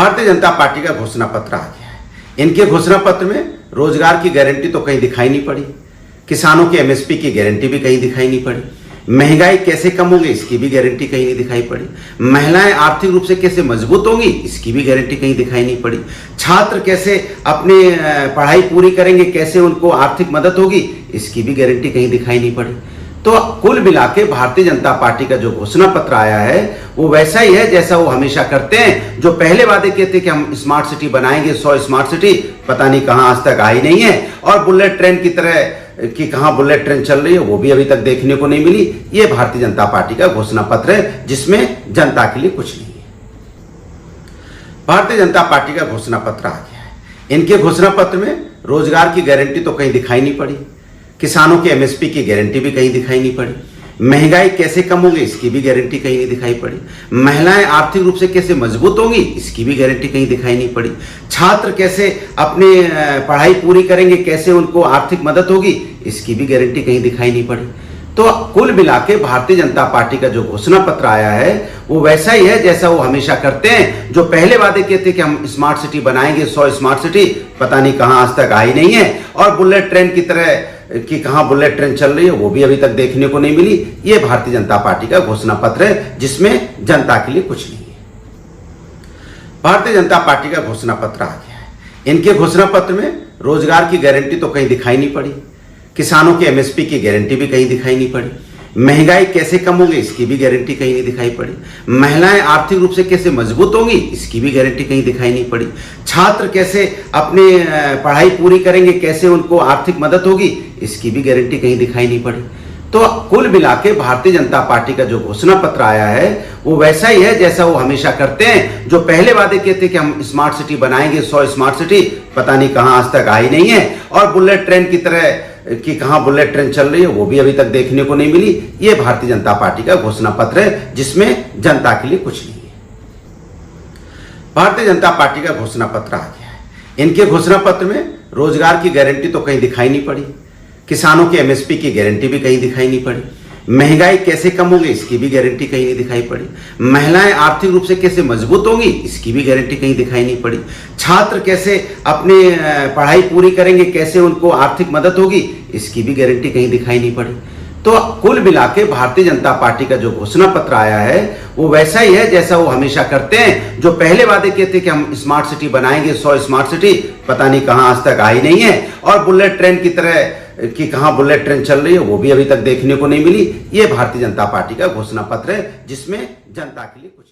Bharatiya Janata party का घोषणा पत्र आ गया है। इनके घोषणा पत्र में रोजगार की गारंटी तो कहीं दिखाई नहीं पड़ी, किसानों के एमएसपी की गारंटी भी कहीं दिखाई नहीं पड़ी, महंगाई कैसे कम होगी इसकी भी गारंटी कहीं नहीं दिखाई पड़ी, महिलाएं आर्थिक रूप से कैसे मजबूत होंगी इसकी भी गारंटी कहीं दिखाई नहीं पड़ी, छात्र कैसे अपनी पढ़ाई पूरी करेंगे, कैसे उनको आर्थिक मदद होगी इसकी भी गारंटी कहीं दिखाई नहीं पड़ी। तो कुल मिला के भारतीय जनता पार्टी का जो घोषणा पत्र आया है वो वैसा ही है जैसा वो हमेशा करते हैं। जो पहले वादे किए थे कि हम स्मार्ट सिटी बनाएंगे, 100 स्मार्ट सिटी, पता नहीं कहां आज तक आई नहीं है, और बुलेट ट्रेन की तरह कि कहां बुलेट ट्रेन चल रही है वो भी अभी तक देखने को नहीं मिली। ये भारतीय जनता पार्टी का घोषणा पत्र है जिसमें जनता के लिए कुछ नहीं है। भारतीय जनता पार्टी का घोषणा पत्र आ गया है। इनके घोषणा पत्र में रोजगार की गारंटी तो कहीं दिखाई नहीं पड़ी, किसानों के एमएसपी की गारंटी भी कहीं दिखाई नहीं पड़ी, महंगाई कैसे कम होगी इसकी भी गारंटी कहीं नहीं दिखाई पड़ी, महिलाएं आर्थिक रूप से कैसे मजबूत होंगी इसकी भी गारंटी कहीं दिखाई नहीं पड़ी, छात्र कैसे अपनी पढ़ाई पूरी करेंगे, कैसे उनको आर्थिक मदद होगी इसकी भी गारंटी कहीं दिखाई नहीं पड़ी। तो कुल मिला के भारतीय जनता पार्टी का जो घोषणा पत्र आया है वो वैसा ही है जैसा वो हमेशा करते हैं। जो पहले वादे किए थे कि हम स्मार्ट सिटी बनाएंगे, 100 स्मार्ट सिटी, पता नहीं कहां आज तक आई नहीं है, और बुलेट ट्रेन की तरह कि कहां बुलेट ट्रेन चल रही है वो भी अभी तक देखने को नहीं मिली। ये भारतीय जनता पार्टी का घोषणा पत्र है जिसमें जनता के लिए कुछ नहीं है। भारतीय जनता पार्टी का घोषणा पत्र आ गया है। इनके घोषणा पत्र में रोजगार की गारंटी तो कहीं दिखाई नहीं पड़ी, किसानों के एमएसपी की गारंटी भी कहीं दिखाई नहीं पड़ी, महंगाई कैसे कम होगी इसकी भी गारंटी कहीं नहीं दिखाई पड़ी, महिलाएं आर्थिक रूप से कैसे मजबूत होंगी इसकी भी गारंटी कहीं दिखाई नहीं पड़ी, छात्र कैसे अपनी पढ़ाई पूरी करेंगे, कैसे उनको आर्थिक मदद होगी इसकी भी गारंटी कहीं दिखाई नहीं पड़ी। तो कुल मिला के भारतीय जनता पार्टी का जो घोषणा पत्र आया है वो वैसा ही है जैसा वो हमेशा करते हैं। जो पहले वादे किए थे कि हम स्मार्ट सिटी बनाएंगे, 100 स्मार्ट सिटी, पता नहीं कहां आज तक आई नहीं है, और बुलेट ट्रेन की तरह कि कहां बुलेट ट्रेन चल रही है वो भी अभी तक देखने को नहीं मिली। ये भारतीय जनता पार्टी का घोषणा पत्र है जिसमें जनता के लिए कुछ नहीं है। भारतीय जनता पार्टी का घोषणा पत्र आ गया है। इनके घोषणा पत्र में रोजगार की गारंटी तो कहीं दिखाई नहीं पड़ी, किसानों के एमएसपी की गारंटी भी कहीं दिखाई नहीं पड़ी, महंगाई कैसे कम होगी इसकी भी गारंटी कहीं नहीं दिखाई पड़ी, महिलाएं आर्थिक रूप से कैसे मजबूत होंगी इसकी भी गारंटी कहीं दिखाई नहीं पड़ी, छात्र कैसे अपनी पढ़ाई पूरी करेंगे, कैसे उनको आर्थिक मदद होगी इसकी भी गारंटी कहीं दिखाई नहीं पड़ी। तो कुल मिला के भारतीय जनता पार्टी का जो घोषणा पत्र आया है वो वैसा ही है जैसा वो हमेशा करते हैं। जो पहले वादे किए थे कि हम स्मार्ट सिटी बनाएंगे, 100 स्मार्ट सिटी, पता नहीं कहां आज तक आई नहीं है, और बुलेट ट्रेन की तरह कि कहां बुलेट ट्रेन चल रही है वो भी अभी तक देखने को नहीं मिली। ये भारतीय जनता पार्टी का घोषणा पत्र है जिसमें जनता के लिए कुछ